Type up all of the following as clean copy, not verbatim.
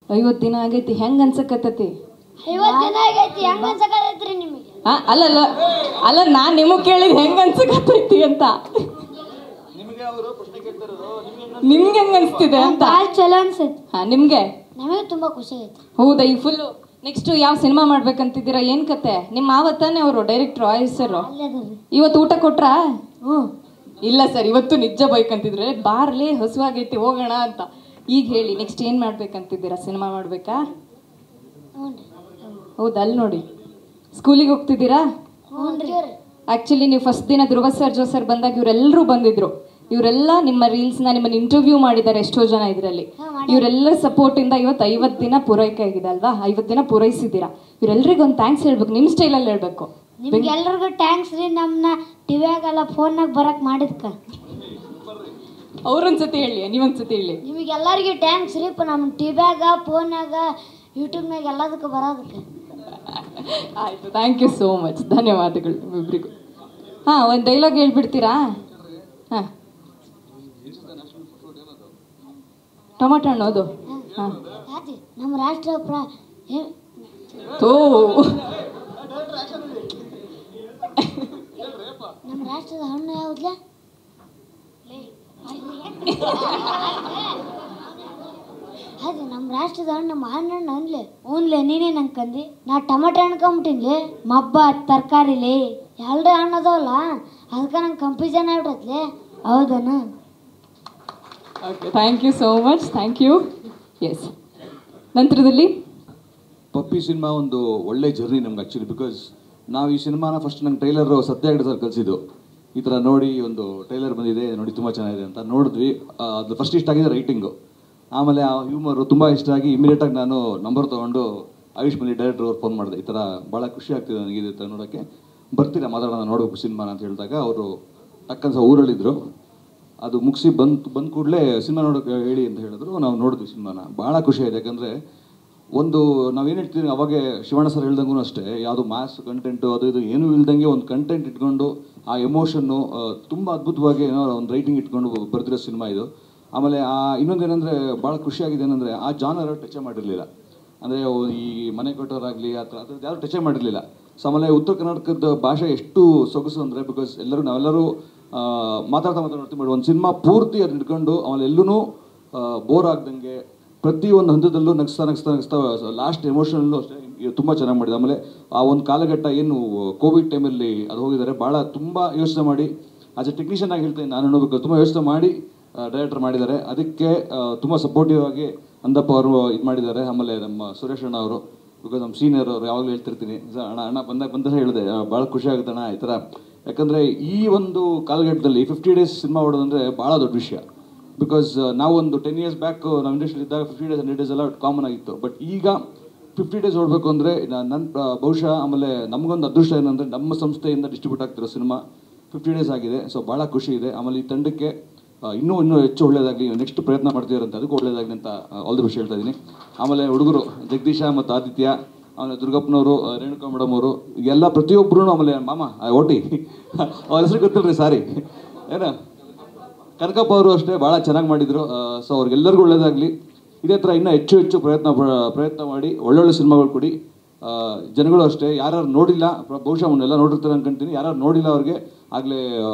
50 ದಿನ ಆಗೈತಿ, ಹೆಂಗ್ ಅನ್ಸಕತ್ತತಿ? 50 ದಿನ ಆಗೈತಿ, ಹೆಂಗ್ ಅನ್ಸಕತ್ತೈತ್ರಿ ನಿಮಗೆ? ಅಲ್ಲ ಅಲ್ಲ, ನಾನ್ ನಿಮಗ್ ಕೇಳಿದ್ ಹೆಂಗ್ ಅನ್ಸಕತ್ತೈತಿ ಅಂತ. ನಿಮ್ಗೆ ಹೆಂಗ್ ಅನ್ಸ್ತಿದೆ ಅಂತ? ಚಲೋ ಅನ್ಸೈತಿ. ನಿಮ್ಗೆ? ನಮಗೆ ತುಂಬಾ ಖುಷಿ ಆಯ್ತು. ಹೌದಾ? ಈ ಫುಲ್ ನೆಕ್ಸ್ಟ್ ಯಾವ ಸಿನಿಮಾ ಮಾಡ್ಬೇಕಂತಿದ್ದೀರಾ? ಏನ್ ಕತೆ? ನಿಮ್ಮ ಮಾವತ್ತಾನೆ ಅವರು ಡೈರೆಕ್ಟರ್ ಸರ್ ಇವತ್ತು ಊಟ ಕೊಟ್ರಾ? ಇಲ್ಲ ಸರ್, ಇವತ್ತು ನಿಜ ಬೈಕಂತಿದ್ರೆ ಬಾರ್ಲಿ ಹಸುವಾಗೈತಿ ಹೋಗೋಣ ಅಂತ. ಈಗ ಹೇಳಿ, ನೆಕ್ಸ್ಟ್ ಏನ್ ಮಾಡ್ಬೇಕಂತಿದ್ದೀರಾ? ಸಿನಿಮಾ ಮಾಡ್ಬೇಕಾ? ಹೌದಾ? ಅಲ್ಲಿ ನೋಡಿ, ಸ್ಕೂಲಿಗೆ ಹೋಗ್ತಿದ್ದೀರಾ? ಆಕ್ಚುಲಿ ನೀವು ಫಸ್ಟ್ ದಿನ ಧ್ರುವ ಸರ್ ಜೋ ಸರ್ ಬಂದಾಗ ಇವರೆಲ್ಲರೂ ಬಂದಿದ್ರು. ಇವರೆಲ್ಲ ನಿಮ್ಮ ರೀಲ್ಸ್ನ ನಿಮ್ಮನ್ನ ಇಂಟರ್ವ್ಯೂ ಮಾಡಿದ್ದಾರೆ ಎಷ್ಟೋ ಜನ ಇದರಲ್ಲಿ. ಇವರೆಲ್ಲರ ಸಪೋರ್ಟ್ ಇಂದ ಇವತ್ತು 50 ದಿನ ಪೂರೈಕೆ ಆಗಿದೆ ಅಲ್ವಾ? 50 ದಿನ ಪೂರೈಸಿದ್ದೀರಾ. ಇವರೆಲ್ಲರಿಗೂ ಒಂದು ಥ್ಯಾಂಕ್ಸ್ ಹೇಳ್ಬೇಕು, ನಿಮ್ಮ ಸ್ಟೈಲಲ್ಲಿ ಹೇಳ್ಬೇಕು. ನಿಮ್ಗೆ ಎಲ್ರಿಗೂ ಥ್ಯಾಂಕ್ಸ್ ರೀ, ನಮ್ಮನ್ನ ಟಿವಿಯಾಗೆಲ್ಲ ಫೋನ್ನಾಗ ಬರಕ್ ಮಾಡಿದ್ಕ. ಅವ್ರೊಂದ್ಸತಿ ಹೇಳಿ, ನೀವೊಂದ್ಸತಿ ಹೇಳಿ. ನಿಮಗೆಲ್ಲರಿಗೂ ಥ್ಯಾಂಕ್ಸ್ ರೀ, ನಮ್ಮ ಟಿವಿಯಾಗ ಫೋನ್ನಾಗ ಯೂಟ್ಯೂಬ್ನಾಗ ಎಲ್ಲದಕ್ಕೂ ಬರೋದಕ್ಕೆ. ಆಯ್ತು, ಥ್ಯಾಂಕ್ ಯು ಸೋ ಮಚ್, ಧನ್ಯವಾದಗಳು ಇಬ್ಬರಿಗೂ. ಹಾಂ, ಒಂದು ಡೈಲಾಗ್ ಹೇಳ್ಬಿಡ್ತೀರಾ? ಹಾಂ, ಟೊಮಾಟೊ ಹಣ್ಣು ಅದು. ಹಾಂ, ನಮ್ಮ ರಾಷ್ಟ್ರ ನಮ್ಮ ರಾಷ್ಟ್ರದ ಹಣ್ಣು ಯಾವುದ್ಲ? ಅದು ನಮ್ಮ ರಾಷ್ಟ್ರದ ಹಣ್ಣು ಮಾವಿನ ಹಣ್ಣು ಅನ್ಲೆ. ಹ್ಞೂನ್ಲೆ, ನೀನೇ ನಂಗೆ ನಾ ಟೊಮೆಟೊ ಹಣ್ಣು ಕಂಬಿಟ್ಟಿನ್ಲಿ, ಮಬ್ಬ ತರಕಾರಿಲಿ ಎರಡು ಹಣ್ಣು ಅದಾವಲ್ಲ, ಅದಕ್ಕೆ ನಂಗೆ ಕನ್ಫ್ಯೂಷನ್ ಆಗ್ಬಿಡತ್ಲೆ. ಹೌದನ? Okay, thank you so much, thank you. Yes, ನಂತರದಲ್ಲಿ ಪಪ್ಪಿ ಸಿನಿಮಾ ಒಂದು ಒಳ್ಳೆ ಜರ್ನಿ ನಮ್ಗೆ ಆ್ಯಕ್ಚುಲಿ. ಬಿಕಾಸ್ ನಾವು ಈ ಸಿನಿಮಾನ ಫಸ್ಟ್ ನಂಗೆ ಟ್ರೈಲರ್ ಸತ್ಯಾಗ್ರಹ ಸರ್ ಕಲಿಸಿದ್ದು. ಈ ಥರ ನೋಡಿ ಒಂದು ಟ್ರೈಲರ್ ಬಂದಿದೆ ನೋಡಿ, ತುಂಬ ಚೆನ್ನಾಗಿದೆ ಅಂತ ನೋಡಿದ್ವಿ. ಅದು ಫಸ್ಟ್ ಇಷ್ಟ ಆಗಿದೆ ರೈಟಿಂಗು, ಆಮೇಲೆ ಆ ಹ್ಯೂಮರು ತುಂಬ ಇಷ್ಟ ಆಗಿ ಇಮಿಡಿಯೇಟಾಗಿ ನಾನು ನಂಬರ್ ತೊಗೊಂಡು ಆಯುಷ್ ಮಲ್ಲಿ ಡೈರೆಕ್ಟರ್ ಅವ್ರು ಫೋನ್ ಮಾಡಿದೆ. ಈ ಥರ ಭಾಳ ಖುಷಿ ಆಗ್ತಿದೆ ನನಗೆ ಇದು ಥರ ನೋಡೋಕ್ಕೆ, ಬರ್ತೀರಾ ಮಾತಾಡೋಣ, ನೋಡಬೇಕು ಸಿನಿಮಾನ ಅಂತ ಹೇಳಿದಾಗ ಅವರು ಟಕ್ಕನ್ಸ ಊರಲ್ಲಿದ್ದರು. ಅದು ಮುಗಿಸಿ ಬಂದ ಕೂಡಲೇ ಸಿನಿಮಾ ನೋಡೋಕೆ ಹೇಳಿ ಅಂತ ಹೇಳಿದ್ರು. ನಾವು ನೋಡಿದ್ವಿ ಸಿನಿಮಾನ, ಭಾಳ ಖುಷಿ ಆಯಿತು. ಯಾಕಂದರೆ ಒಂದು ನಾವೇನು ಹೇಳ್ತೀವಿ, ಅವಾಗೆ ಶಿವಣ್ಣ ಸರ್ ಹೇಳ್ದಂಗೂ ಅಷ್ಟೇ, ಯಾವುದು ಮ್ಯಾಥ್ಸ್ ಕಂಟೆಂಟು ಅದು ಇದು ಏನೂ ಇಲ್ದಂಗೆ ಒಂದು ಕಂಟೆಂಟ್ ಇಟ್ಕೊಂಡು ಆ ಎಮೋಷನ್ನು ತುಂಬ ಅದ್ಭುತವಾಗಿ ಏನೋ ಒಂದು ರೈಟಿಂಗ್ ಇಟ್ಕೊಂಡು ಬರ್ತಿರೋ ಸಿನಿಮಾ ಇದು. ಆಮೇಲೆ ಇನ್ನೊಂದೇನೆಂದರೆ ಭಾಳ ಖುಷಿಯಾಗಿದೆ ಏನಂದರೆ ಆ ಜಾನರ್ ಟಚ್ ಮಾಡಿರಲಿಲ್ಲ. ಅಂದರೆ ಈ ಮನೆ ಕೊಟ್ಟವರಾಗಲಿ ಆ ಥರ ಅದ್ರದ್ದು ಯಾರು ಟಚ್ ಮಾಡಿರಲಿಲ್ಲ. ಸೊ ಆಮೇಲೆ ಉತ್ತರ ಕರ್ನಾಟಕದ ಭಾಷೆ ಎಷ್ಟು ಸೊಗಸು ಅಂದರೆ, ಬಿಕಾಸ್ ನಾವೆಲ್ಲರೂ ಮಾತಾಡ್ತಾ ನೋಡ್ತೀವಿ, ಒಂದು ಸಿನಿಮಾ ಪೂರ್ತಿ ಅದು ಹಿಡ್ಕೊಂಡು ಆಮೇಲೆ ಎಲ್ಲೂ ಬೋರ್ ಆಗ್ದಂಗೆ ಪ್ರತಿಯೊಂದು ಹಂತದಲ್ಲೂ ನಗಿಸ್ತಾ ಲಾಸ್ಟ್ ಎಮೋಷನಲ್ಲೂ ಅಷ್ಟೇ ತುಂಬ ಚೆನ್ನಾಗಿ ಮಾಡಿದೆ. ಆಮೇಲೆ ಆ ಒಂದು ಕಾಲಘಟ್ಟ ಏನು ಕೋವಿಡ್ ಟೈಮಲ್ಲಿ ಅದು ಹೋಗಿದ್ದಾರೆ, ಭಾಳ ತುಂಬ ಯೋಚನೆ ಮಾಡಿ ಆಸ್ ಎ ಟೆಕ್ನಿಷಿಯನ್ ಆಗಿ ಹೇಳ್ತೀನಿ ನಾನು ನೋಡಬೇಕು, ತುಂಬ ಯೋಚನೆ ಮಾಡಿ ಡೈರೆಕ್ಟರ್ ಮಾಡಿದ್ದಾರೆ. ಅದಕ್ಕೆ ತುಂಬ ಸಪೋರ್ಟಿವ್ ಆಗಿ ಅಂದಪ್ಪ ಅವರು ಇದು ಮಾಡಿದ್ದಾರೆ. ಆಮೇಲೆ ನಮ್ಮ ಸುರೇಶ್ ಅಣ್ಣ ಅವರು, ಬಿಕಾಸ್ ನಮ್ಮ ಸೀನಿಯರ್ ಅವರು, ಯಾವಾಗಲೂ ಹೇಳ್ತಿರ್ತೀನಿ ಅಣ್ಣ ಬಂದಾಗ ಹೇಳಿದೆ, ಭಾಳ ಖುಷಿ ಆಗುತ್ತೆ ಅಣ್ಣ ಈ ಥರ. ಯಾಕಂದರೆ ಈ ಒಂದು ಕಾಲಘಟ್ಟದಲ್ಲಿ 50 ಡೇಸ್ ಸಿನಿಮಾ ಹೊಡೋದಂದರೆ ಭಾಳ ದೊಡ್ಡ ವಿಷಯ. ಬಿಕಾಸ್ ನಾವು ಒಂದು 10 years ಬ್ಯಾಕ್ ನಾವು ಇಂಡಸ್ಟ್ರಿ ಇದ್ದಾಗ 50 days 100 days ಎಲ್ಲ ಕಾಮನ್ ಆಗಿತ್ತು. ಬಟ್ ಈಗ 50 days ಓಡಬೇಕು ಅಂದರೆ ನನ್ನ ಬಹುಶಃ ಆಮೇಲೆ ನಮಗೊಂದು ಅದೃಷ್ಟ ಏನಂದರೆ ನಮ್ಮ ಸಂಸ್ಥೆಯಿಂದ ಡಿಸ್ಟ್ರಿಬ್ಯೂಟ್ ಆಗ್ತಿರೋ ಸಿನಿಮಾ 50 days ಆಗಿದೆ. ಸೊ ಭಾಳ ಖುಷಿ ಇದೆ. ಆಮೇಲೆ ಈ ತಂಡಕ್ಕೆ ಇನ್ನೂ ಹೆಚ್ಚು ಒಳ್ಳೆಯದಾಗಲಿ, ನೆಕ್ಸ್ಟ್ ಪ್ರಯತ್ನ ಮಾಡ್ತಿದಾರಂತ, ಅದಕ್ಕೂ ಒಳ್ಳೆಯದಾಗಲಿ ಅಂತ ಆಲ್ ದಿ ಬೆಸ್ಟ್ ಹೇಳ್ತಾ ಇದ್ದೀನಿ. ಆಮೇಲೆ ಹುಡುಗರು ಜಗದೀಶ ಮತ್ತು ಆದಿತ್ಯ, ಆಮೇಲೆ ದುರ್ಗಪ್ಪನವರು, ರೇಣುಕಾ ಮೇಡಮ್ ಅವರು, ಎಲ್ಲ ಪ್ರತಿಯೊಬ್ಬರು, ಆಮೇಲೆ ಮಾಮ ಓಟಿ ಅವ್ರ ಹೆಸರು ಗೊತ್ತಿಲ್ಲ ರೀ, ಸಾರಿ, ಏನು ಕನಕಪ್ಪ ಅವರು ಅಷ್ಟೇ ಭಾಳ ಚೆನ್ನಾಗಿ ಮಾಡಿದರು. ಸೊ ಅವ್ರಿಗೆಲ್ಲರಿಗೂ ಒಳ್ಳೆಯದಾಗಲಿ. ಇದೇ ಥರ ಇನ್ನೂ ಹೆಚ್ಚು ಪ್ರಯತ್ನ ಮಾಡಿ ಒಳ್ಳೊಳ್ಳೆ ಸಿನಿಮಾಗಳು ಕೊಡಿ. ಜನಗಳು ಅಷ್ಟೇ, ಯಾರು ನೋಡಿಲ್ಲ, ಬಹುಶಃ ಅವನ್ನೆಲ್ಲ ನೋಡಿರ್ತಾರೆ ಅನ್ಕೊಂತೀನಿ, ಯಾರು ನೋಡಿಲ್ಲ ಅವ್ರಿಗೆ ಆಗಲೇ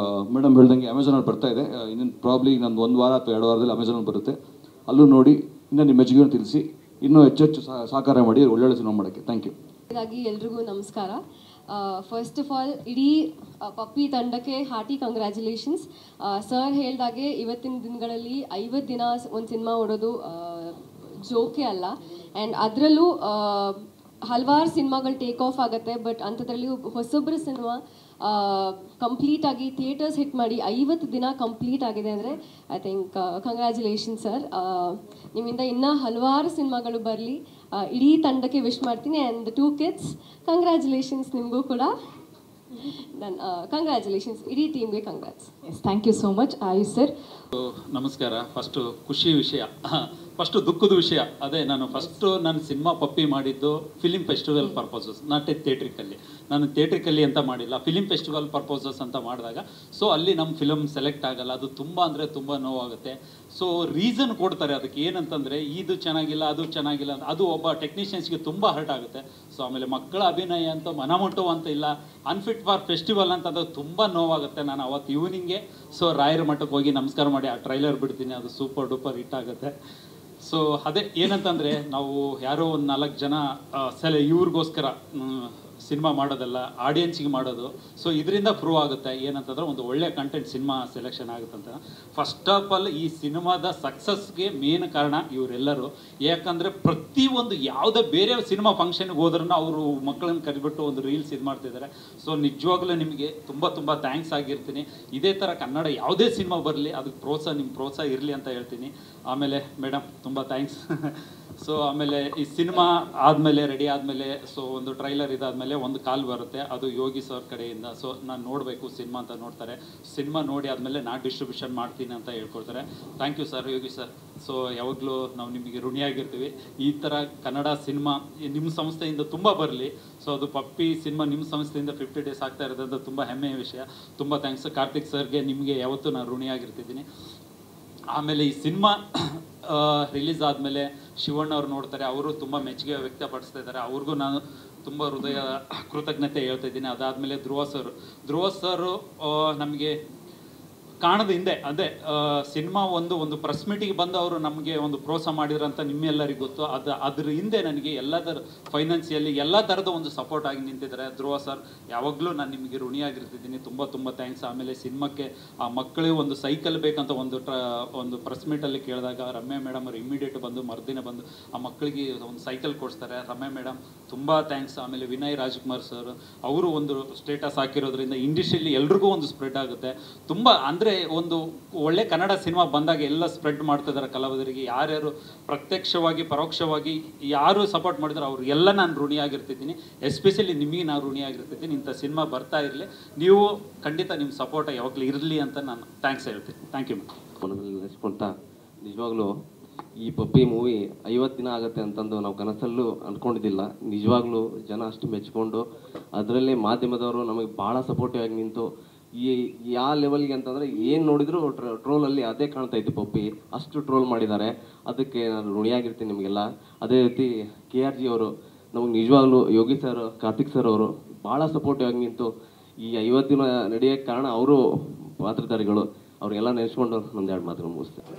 ಮೇಡಮ್ ಹೇಳ್ದಂಗೆ ಅಮೆಝಾನಲ್ಲಿ ಬರ್ತಾ ಇದೆ. ಇನ್ನೇನು ಪ್ರಾಬ್ಲಿ ಇನ್ನೊಂದು 1 ವಾರ ಅಥವಾ 2 ವಾರದಲ್ಲಿ ಅಮೆಝಾನಲ್ಲಿ ಬರುತ್ತೆ, ಅಲ್ಲೂ ನೋಡಿ ಇನ್ನೂ ನಿಮ್ಮ ಮೆಚ್ಚುಗೆಯನ್ನು ತಿಳಿಸಿ, ಇನ್ನೂ ಹೆಚ್ಚು ಸಹಕಾರ ಮಾಡಿ ಒಳ್ಳೊಳ್ಳೆ ಸಿನಿಮಾ ಮಾಡೋಕ್ಕೆ. Thank you. ಹಾಗಾಗಿ ಎಲ್ರಿಗೂ ನಮಸ್ಕಾರ. ಫಸ್ಟ್ ಆಫ್ ಆಲ್ ಇಡೀ ಪಪ್ಪಿ ತಂಡಕ್ಕೆ ಹಾರ್ಟಿ ಕಂಗ್ರ್ಯಾಚುಲೇಷನ್ಸ್. ಸರ್ ಹೇಳ್ದಾಗೆ ಇವತ್ತಿನ ದಿನಗಳಲ್ಲಿ 50 ದಿನ ಒಂದು ಸಿನಿಮಾ ಓಡೋದು ಜೋಕೆ ಅಲ್ಲ. ಆ್ಯಂಡ್ ಅದರಲ್ಲೂ ಹಲವಾರು ಸಿನಿಮಾಗಳು ಟೇಕ್ ಆಫ್ ಆಗುತ್ತೆ, ಬಟ್ ಅಂಥದ್ರಲ್ಲಿ ಹೊಸೊಬ್ಬರ ಸಿನಿಮಾ ಕಂಪ್ಲೀಟಾಗಿ ಥಿಯೇಟರ್ಸ್ ಹಿಟ್ ಮಾಡಿ 50 ದಿನ ಕಂಪ್ಲೀಟ್ ಆಗಿದೆ ಅಂದರೆ ಐ ಥಿಂಕ್ ಕಂಗ್ರ್ಯಾಚುಲೇಷನ್ ಸರ್. ನಿಮ್ಮಿಂದ ಇನ್ನೂ ಹಲವಾರು ಸಿನಿಮಾಗಳು ಬರಲಿ, ಇಡೀ ತಂಡಕ್ಕೆ ವಿಶ್ ಮಾಡ್ತೀನಿ. ಆ್ಯಂಡ್ 2 kids ಕಂಗ್ರ್ಯಾಚುಲೇಷನ್ಸ್ ನಿಮಗೂ ಕೂಡ. ಕಂಗ್ರ್ಯಾಚುಲೇಷನ್ಸ್, ಇಡೀ ಟೀಮ್ಗೆ congrats. Yes, thank you so much. Ayush sir. ನಮಸ್ಕಾರ. ಫಸ್ಟು ಖುಷಿ ವಿಷಯ, ಫಸ್ಟು ದುಃಖದ ವಿಷಯ. ಅದೇ ನಾನು ಫಸ್ಟು ನಾನು ಸಿನಿಮಾ ಪಪ್ಪಿ ಮಾಡಿದ್ದು film festival purposes, not theatrically. ನಾನು ಥಿಯೇಟ್ರಿಕಲ್ಲಿ ಅಂತ ಮಾಡಿಲ್ಲ, ಫಿಲಿಮ್ ಫೆಸ್ಟಿವಲ್ ಪರ್ಪೋಸಸ್ ಅಂತ ಮಾಡಿದಾಗ ಸೊ ಅಲ್ಲಿ ನಮ್ಮ ಫಿಲಮ್ ಸೆಲೆಕ್ಟ್ ಆಗಲ್ಲ. ಅದು ತುಂಬ ಅಂದರೆ ತುಂಬ ನೋವಾಗುತ್ತೆ. ಸೊ ರೀಸನ್ ಕೊಡ್ತಾರೆ ಅದಕ್ಕೆ, ಏನಂತಂದರೆ ಇದು ಚೆನ್ನಾಗಿಲ್ಲ ಅದು ಚೆನ್ನಾಗಿಲ್ಲ ಅಂತ. ಅದು ಒಬ್ಬ ಟೆಕ್ನಿಷಿಯನ್ಸ್ಗೆ ತುಂಬ ಹರ್ಟ್ ಆಗುತ್ತೆ. ಸೊ ಆಮೇಲೆ ಮಕ್ಕಳ ಅಭಿನಯ ಅಂತ ಮನಮುಟ್ಟುವ ಅಂತ ಇಲ್ಲ, ಅನ್ಫಿಟ್ ಫಾರ್ ಫೆಸ್ಟಿವಲ್ ಅಂತ ಅದು ತುಂಬ ನೋವಾಗುತ್ತೆ. ನಾನು ಅವತ್ತು ಈವ್ನಿಂಗೆ ಸೊ ರಾಯರ ಮಠಕ್ಕೆ ಹೋಗಿ ನಮಸ್ಕಾರ ಮಾಡಿ ಆ ಟ್ರೈಲರ್ ಬಿಡ್ತೀನಿ, ಅದು ಸೂಪರ್ ಡೂಪರ್ ಹಿಟ್ ಆಗುತ್ತೆ. ಸೊ ಅದೇ ಏನಂತಂದರೆ ನಾವು ಯಾರೋ ಒಂದು 4 ಜನ ಇವ್ರಿಗೋಸ್ಕರ ಸಿನಿಮಾ ಮಾಡೋದಲ್ಲ, ಆಡಿಯನ್ಸಿಗೆ ಮಾಡೋದು. ಸೊ ಇದರಿಂದ ಪ್ರೂವ್ ಆಗುತ್ತೆ ಏನಂತಂದ್ರೆ ಒಂದು ಒಳ್ಳೆ ಕಂಟೆಂಟ್ ಸಿನಿಮಾ ಸೆಲೆಕ್ಷನ್ ಆಗುತ್ತೆ ಅಂತ. ಫಸ್ಟ್ ಆಫ್ ಆಲ್ ಈ ಸಿನಿಮಾದ ಸಕ್ಸಸ್ಗೆ ಮೇನ್ ಕಾರಣ ಇವರೆಲ್ಲರೂ. ಯಾಕಂದರೆ ಪ್ರತಿಯೊಂದು ಯಾವುದೇ ಬೇರೆ ಸಿನಿಮಾ ಫಂಕ್ಷನ್ಗೆ ಹೋದ್ರೂ ಅವರು ಮಕ್ಕಳನ್ನ ಕರಿಬಿಟ್ಟು ಒಂದು ರೀಲ್ಸ್ ಇದು ಮಾಡ್ತಿದ್ದಾರೆ. ಸೊ ನಿಜವಾಗ್ಲೂ ನಿಮಗೆ ತುಂಬ ತುಂಬ ಥ್ಯಾಂಕ್ಸ್ ಆಗಿರ್ತೀನಿ. ಇದೇ ಥರ ಕನ್ನಡ ಯಾವುದೇ ಸಿನಿಮಾ ಬರಲಿ ಅದಕ್ಕೆ ನಿಮ್ಮ ಪ್ರೋತ್ಸಾಹ ಇರಲಿ ಅಂತ ಹೇಳ್ತೀನಿ. ಆಮೇಲೆ ಮೇಡಮ್ ತುಂಬ ಥ್ಯಾಂಕ್ಸ್. ಸೊ ಆಮೇಲೆ ಈ ಸಿನಿಮಾ ಆದಮೇಲೆ ರೆಡಿ ಆದಮೇಲೆ ಸೊ ಒಂದು ಟ್ರೈಲರ್ ಇದಾದಮೇಲೆ ಒಂದು ಕಾಲ್ ಬರುತ್ತೆ, ಅದು ಯೋಗಿ ಸರ್ ಕಡೆಯಿಂದ. ಸೊ ನಾನು ನೋಡಬೇಕು ಸಿನಿಮಾ ಅಂತ ನೋಡ್ತಾರೆ. ಸಿನಿಮಾ ನೋಡಿ ಆದಮೇಲೆ ನಾನು ಡಿಸ್ಟ್ರಿಬ್ಯೂಷನ್ ಮಾಡ್ತೀನಿ ಅಂತ ಹೇಳ್ಕೊಡ್ತಾರೆ. Thank you sir, Yogi sir. So ಯಾವಾಗಲೂ ನಾವು ನಿಮಗೆ ಋಣಿಯಾಗಿರ್ತೀವಿ. ಈ ಥರ ಕನ್ನಡ ಸಿನಿಮಾ ನಿಮ್ಮ ಸಂಸ್ಥೆಯಿಂದ ತುಂಬ ಬರಲಿ. ಸೊ ಅದು ಪಪ್ಪಿ ಸಿನಿಮಾ ನಿಮ್ಮ ಸಂಸ್ಥೆಯಿಂದ 50 ಡೇಸ್ ಆಗ್ತಾ ಇರೋದಂತ ತುಂಬ ಹೆಮ್ಮೆಯ ವಿಷಯ. ತುಂಬ ಥ್ಯಾಂಕ್ಸ್ ಕಾರ್ತಿಕ್ ಸರ್ಗೆ, ನಿಮಗೆ ಯಾವತ್ತೂ ನಾನು ಋಣಿಯಾಗಿರ್ತಿದ್ದೀನಿ. ಆಮೇಲೆ ಈ ಸಿನಿಮಾ ರಿಲೀಸ್ ಆದಮೇಲೆ ಶಿವಣ್ಣ ಅವ್ರು ನೋಡ್ತಾರೆ, ಅವರು ತುಂಬ ಮೆಚ್ಚುಗೆ ವ್ಯಕ್ತಪಡಿಸ್ತಾ ಇದ್ದಾರೆ. ಅವ್ರಿಗೂ ನಾನು ತುಂಬ ಹೃದಯ ಕೃತಜ್ಞತೆ ಹೇಳ್ತಾ ಇದ್ದೀನಿ. ಅದಾದಮೇಲೆ ಧ್ರುವ ಸರು ನಮಗೆ ಕಾಣದ ಹಿಂದೆ ಅದೇ ಸಿನಿಮಾ ಒಂದು ಪ್ರೆಸ್ ಮೀಟಿಗೆ ಬಂದು ಅವರು ನಮಗೆ ಒಂದು ಪ್ರೋತ್ಸಾಹ ಮಾಡಿದ್ರಂತ ನಿಮ್ಮೆಲ್ಲರಿಗೂ ಗೊತ್ತು. ಅದ್ರ ಹಿಂದೆ ನನಗೆ ಎಲ್ಲದರ ಫೈನಾನ್ಸಿಯಲಿ ಎಲ್ಲ ಥರದ ಒಂದು ಸಪೋರ್ಟ್ ಆಗಿ ನಿಂತಿದ್ದಾರೆ ಧ್ರುವ ಸರ್. ಯಾವಾಗಲೂ ನಾನು ನಿಮಗೆ ಋಣಿಯಾಗಿರ್ತಿದ್ದೀನಿ. ತುಂಬ ತುಂಬ ಥ್ಯಾಂಕ್ಸ್. ಆಮೇಲೆ ಸಿನಿಮಾಕ್ಕೆ ಆ ಮಕ್ಕಳಿಗೆ ಒಂದು ಸೈಕಲ್ ಬೇಕಂತ ಒಂದು ಪ್ರೆಸ್ ಮೀಟಲ್ಲಿ ಕೇಳಿದಾಗ ರಮ್ಯಾ ಮೇಡಮ್ ಅವರು ಇಮಿಡಿಯೇಟ್ ಬಂದು ಮರುದಿನ ಬಂದು ಆ ಮಕ್ಕಳಿಗೆ ಒಂದು ಸೈಕಲ್ ಕೊಡಿಸ್ತಾರೆ. ರಮ್ಯಾ ಮೇಡಮ್ ತುಂಬ ಥ್ಯಾಂಕ್ಸ್. ಆಮೇಲೆ ವಿನಯ್ ರಾಜ್ಕುಮಾರ್ ಸರ್ ಅವರು ಒಂದು ಸ್ಟೇಟಸ್ ಹಾಕಿರೋದ್ರಿಂದ ಇಂಡಸ್ಟ್ರಿಯಲ್ಲಿ ಎಲ್ರಿಗೂ ಒಂದು ಸ್ಪ್ರೆಡ್ ಆಗುತ್ತೆ. ತುಂಬ ಅಂದರೆ ಒಂದು ಒಳ್ಳೆ ಕನ್ನಡ ಸಿನಿಮಾ ಬಂದಾಗ ಎಲ್ಲ ಸ್ಪ್ರೆಡ್ ಮಾಡ್ತಿದ್ದಾರೆ ಕಲಾವಿದರಿಗೆ. ಯಾರ್ಯಾರು ಪ್ರತ್ಯಕ್ಷವಾಗಿ ಪರೋಕ್ಷವಾಗಿ ಯಾರು ಸಪೋರ್ಟ್ ಮಾಡಿದ್ರು ಅವ್ರಿಗೆಲ್ಲ ನಾನು ಋಣಿಯಾಗಿರ್ತಿದ್ದೀನಿ. ಎಸ್ಪೆಷಲಿ ನಿಮಗೆ ನಾನು ಋಣಿಯಾಗಿರ್ತಿದ್ದೀನಿ. ಇಂಥ ಸಿನಿಮಾ ಬರ್ತಾ ಇರಲಿ, ನೀವು ಖಂಡಿತ ನಿಮ್ಮ ಸಪೋರ್ಟ್ ಯಾವಾಗಲೂ ಇರಲಿ ಅಂತ ನಾನು ಥ್ಯಾಂಕ್ಸ್ ಹೇಳ್ತೀನಿ. ಥ್ಯಾಂಕ್ ಯು ಮನದಲ್ಲಿ ನೆನೆಸ್ಕೊಳ್ತಾ, ನಿಜವಾಗ್ಲೂ ಈ ಪಪ್ಪಿ ಮೂವಿ 50 ದಿನ ಆಗುತ್ತೆ ಅಂತಂದು ನಾವು ಕನಸಲ್ಲೂ ಅಂದ್ಕೊಂಡಿದ್ದಿಲ್ಲ. ನಿಜವಾಗ್ಲೂ ಜನ ಅಷ್ಟು ಮೆಚ್ಕೊಂಡು, ಅದರಲ್ಲೇ ಮಾಧ್ಯಮದವರು ನಮಗೆ ಭಾಳ ಸಪೋರ್ಟಿವ್ ಆಗಿ ನಿಂತು ಯಾವ ಲೆವೆಲ್ಗೆ ಅಂತಂದರೆ ಏನು ನೋಡಿದ್ರು ಟ್ರೋಲಲ್ಲಿ ಅದೇ ಕಾಣ್ತಾ ಇತ್ತು. ಪಪ್ಪಿ ಅಷ್ಟು ಟ್ರೋಲ್ ಮಾಡಿದ್ದಾರೆ. ಅದಕ್ಕೆ ನಾನು ಋಣಿಯಾಗಿರ್ತೀನಿ ನಿಮಗೆಲ್ಲ. ಅದೇ ರೀತಿ KRG ಅವರು ನಮಗೆ ನಿಜವಾಗ್ಲೂ ಯೋಗಿ ಸರ್, ಕಾರ್ತಿಕ್ ಸರ್ ಅವರು ಭಾಳ ಸಪೋರ್ಟಿವ್ ಆಗಿ ನಿಂತು ಈ 50 ದಿನ ನಡೆಯೋಕ್ಕೆ ಕಾರಣ ಅವರು ಪಾತ್ರಧಾರಿಗಳು. ಅವ್ರಿಗೆಲ್ಲ ನೆನೆಸ್ಕೊಂಡು ಒಂದೆರಡು ಮಾತುಗಳು ಮುಗಿಸ್ತೇನೆ.